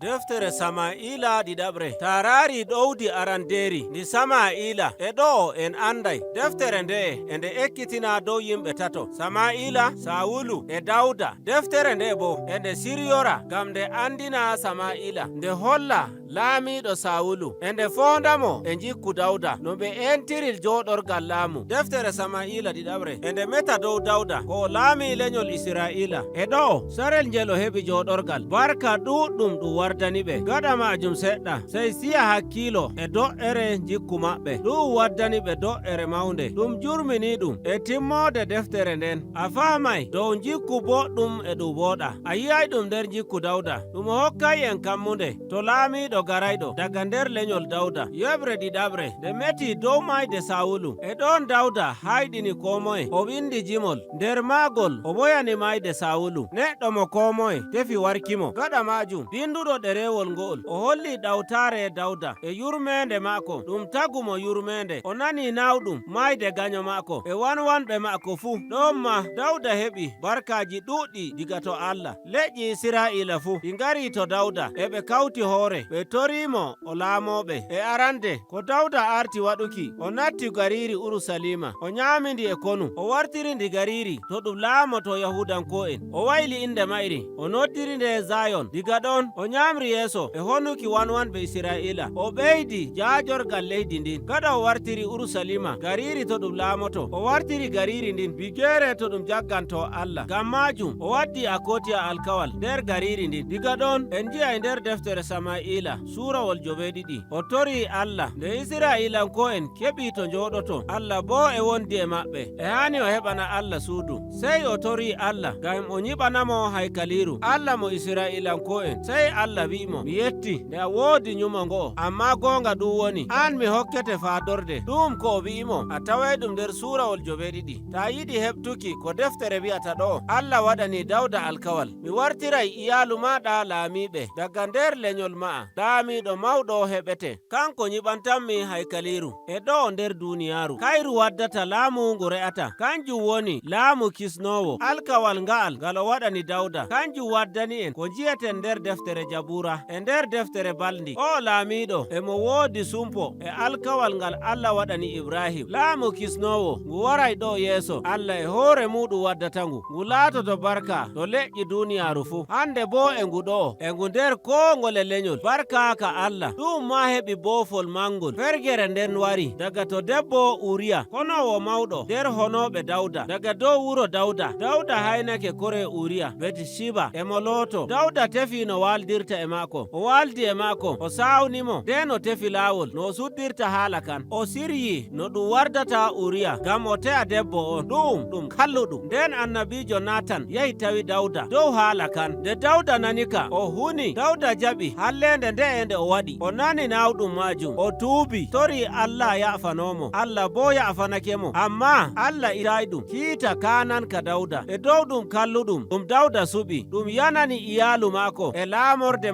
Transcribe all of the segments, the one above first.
Deftere Sama'ila ɗiɗaɓre tarari ɗowdi aranderi ndi Sama'ila e ɗo en anday deftere nde e nde ekkitina dow yimɓe tato Sama'ila, Sawulu e Dawda. Deftere nde bo e nde siryora ngam nde andina Sama'ila nde holla laamiɗo Sawulu e nde fondamo e jikku Dawda no ɓe entiril joɗorgal laamu. Deftere Sama'ila ɗiɗaɓre e nde meta dow Dawda ko laami lenyol Isra'ila e ɗo sarel ngel o heɓi joɗorgal barka ɗuɗɗum ɗum wardani ɓe. Gaɗa majum seɗɗa sey siya hakkilo e do'ere jikku maɓɓe ɗum waddani ɓe do'ere mawnde ɗum jurmini ɗum e timmode deftere nden a famay dow jikku boɗɗum e ɗum woɗa. A yiyay ɗum nder jikku Dawda ɗum o hokkay en kammude to laamiɗo garayɗo daga nder lenyol Dawda. Yeɓre ɗiɗaɓre nde meti dow mayde Sawulu e ɗon Dawda hayɗini komoye o windi jimol nder magol o boyani mayde Sawulu neɗɗo mo komoye tefi warkimo. Gaɗa majum binduɗo ɗerewol ngol o holli ɗawtare Dawda e yurmede mako ɗum tagumo yurmede o nani nawɗum mayde ganyo mako e wanwanɓe mako fuu. Ɗon ma Dawda heɓi barkaji ɗuɗɗi diga to Allah. Leƴƴi Isra'ila fuu ɗi ngari to Dawda e ɓe kawti hoore ɓe torimo o laamoɓe. E arande ko Dawda arti waɗuki o natti gariri Urusalima o nyamidi e konu o wartiri ndi gariri to ɗum laamoto Yahudanko'en o wayli inde mayri o noddiri nde Zayon. Diga ɗon o nyamri yeeso e honuki wanwanɓe Isra'ila o ɓeydi jaajorgal leydi ndin. Gaɗa o wartiri Urusalima gariri to ɗum laamoto o wartiri gariri ndin bigere to ɗum jagganto Allah. Ngam majum o waddi akotiya alkawal nder gariri ndin. Diga ɗon en jiya e nder deftere Sama'ila surawol joweeɗiɗi o tori Allah nde Isra'ilanko'en keɓi to joɗoto Allah bo e wondi e maɓɓe e hani o heɓana Allah suudu. Sey o tori Allah ngam o nyiɓanamo haykaliru Allah mo Isra'ilanko'en. Sey Allah wi'imo mi yetti nde a woodi nyumo ngo'o amma gonga ɗum woni an mi hokkete fadorde. Ɗum ko o wi'imo a taway ɗum nder surawol joweeɗiɗi. Ta yiɗi heɓtuki ko deftere wi'ata ɗo Allah waɗani Dawda alkawal mi wartiray iyalu maɗa laamiɓe daga nder lenyol ma'a laamiɗo mawɗo heɓete kanko nyiɓantanmi haykaliru e ɗo nder duniyaru. Kayru waddata laamu ngu re'ata kanjum woni laamu kisnowo. Alkawal nga'al ngal o waɗani Dawda kanjum waddani en ko jiyeten nder deftere Jabura e nder deftere Baldi. O laamiɗo emo woodi sumpo e alkawal ngal Allah waɗani Ibrahim. Laamu kisnowo ngu waray ɗo yeeso Allah e hoore muɗum waddata ngu laatoto barka to leƴƴi duniyaru fuu. Hande bo e ngu ɗo e ngu nder kongole lenyol barka ka Allah. Ɗum ma heɓi boofol mangol fergere nden wari daga to debbo Uriya honowo mawɗo nder honoɓe Dawda daga dow wuro Dawda. Dawda haynake kore Uriya Betshiba e mo looto. Dawda tefi no waldirta e mako o waldi e mako o sawnimo nden o tefi laawol no o suddirta haala kan o siryi no ɗum wardata Uriya ngam o te'a debbo on ɗum kalluɗum. Nden annabijo Natan yahi tawi Dawda dow haala kan. Nde Dawda nanika o huni Dawda jaɓi hallende nde e nde o waɗi o nani nawɗum majum o tuubi tori Allah ya'fanomo Allah bo ya'fanakemo amma Allah itayi ɗum kiita kanan ka Dawda e dow ɗum kalluɗum ɗum Dawda suɓi ɗum yanani iyalu mako e laamorde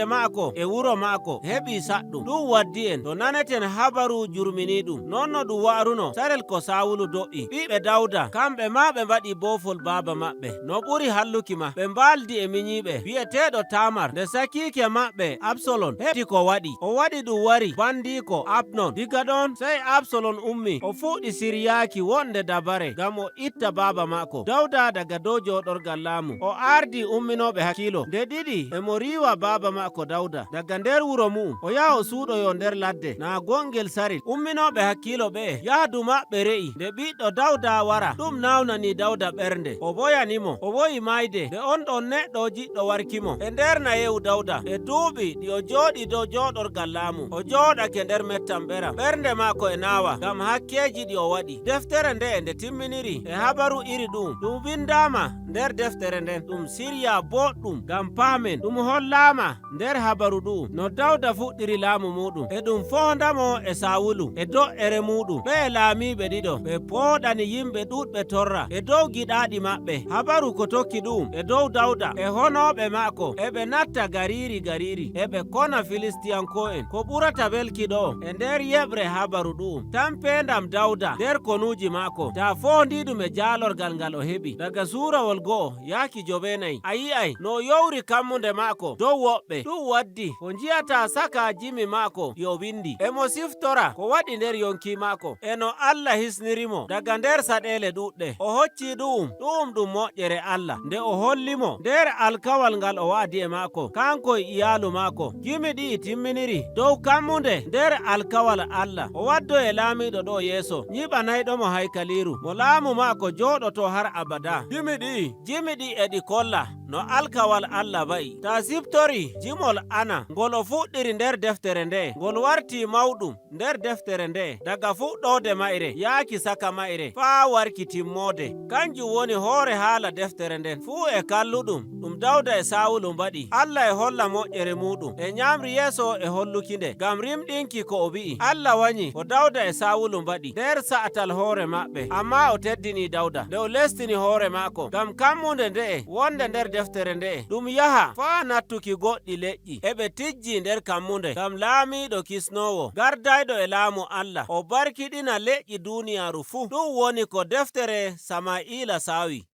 mako e wuro mako heɓi saɗɗum. Ɗum waddi en to naneten habaru jurmini ɗum nonno ɗum waruno sarel ko Sawulu do'i. Ɓiɓe Dawda kamɓe ma ɓe mbaɗi boofol baaba maɓɓe no ɓuri halluki ma ɓe mbaldi e minyiɓe bi'eteɗo Tamar nde sakike maɓɓe Absalon heɓti ko waɗi o waɗi ɗum wari bandiko Abnon. Diga ɗon sey Absalon ummi o fuɗɗi siryaki wonde dabare ngam o itta baaba mako Dawda daga dow joɗorgal laamu. O ardi umminoɓe hakkilo nde ɗiɗi emo riwa baaba mako Dawda daga nder wuro mu'um o yaha o suuɗoyo nder ladde na gongel saril. Umminoɓe hakkilo ɓe yahdu maɓɓe re'i nde ɓiɗɗo Dawda wara ɗum nawnani Dawda ɓernde o boyanimo o woyi mayde nde on ɗon neɗɗo jiɗɗo warkimo e nder nayewu Dawda e duuɓi ɗi o jooɗi dow joɗorgal laamu o jooɗake nder mettam ɓeram ɓernde mako e nawa ngam hakkeji ɗi o waɗi. Deftere nde nde timminiri e habaru iri ɗum windama nder deftere nden ɗum sirya boɗɗum ngam paamen ɗum hollama nder habaru ɗum no Dawda fuɗɗiri laamu muɗum e ɗum fondamo e Sawulu e do'ere muɗum ɓe laamiɓe ɗiɗo ɓe pooɗani yimɓe ɗuɗɓe torra e dow giɗaɗi maɓɓe. Habaru ko tokki ɗum e dow Dawda e honoɓe mako eɓe natta gariri eɓe kona Filistiyanko'en ko ɓurata belki ɗo e nder yeɓre habaru ɗum tampendam Dawda nder konuji mako ta fondiɗum e jaalorgal ngal o heɓi daga surawol alkawal go'o yaaki jobenayi a yi'ay no yowri kammunde maako dow woɓɓe ɗum waddi ko njiyata saka jimi maako yo windi emo siftora ko waɗi nder yonki maako eno Allah hisnirimo daga nder saɗele ɗuɗɗe o hocci ɗum moƴƴere Allah nde o hollimo nder alkawal ngal o waadi e maako kanko e iyalu maako gimi ɗi timminiri dow kammunde nder alkawal Allah o waddo e laamiɗo ɗo yeeso nyiɓanayɗomo haykaliru mo laamu maako joɗoto har abada jimi ɗi e ɗi kolla no alkawal Allah wa'i ta siftori jimol ana ngol o fuɗɗiri nder deftere nde ngol warti mawɗum nder deftere nde daga fuɗɗode mayre yaaki saka mayre faa warki timmode kanjum woni hoore haala deftere nden fuu e kalluɗum ɗum Dawda e Sawulu mbaɗi Allah e holla moƴƴere muɗum e nyamri yeeso e holluki nde ngam rimɗinki ko o wi'i Allah wanyi ko Dawda e Sawulu mbaɗi nder sa'atal hoore maɓɓe amma o teddini Dawda nde o lestini hoore maako ngam kammunde nde'e wonde nder deftere nde'e ɗum yaha faa nattuki goɗɗi leƴƴi eɓe tijji nder kammunde ngam laamiɗo kisnowo gardayɗo e laamu Allah o barkiɗina leƴƴi duniyaaru fuu ɗum woni ko deftere Sama'ila sawi.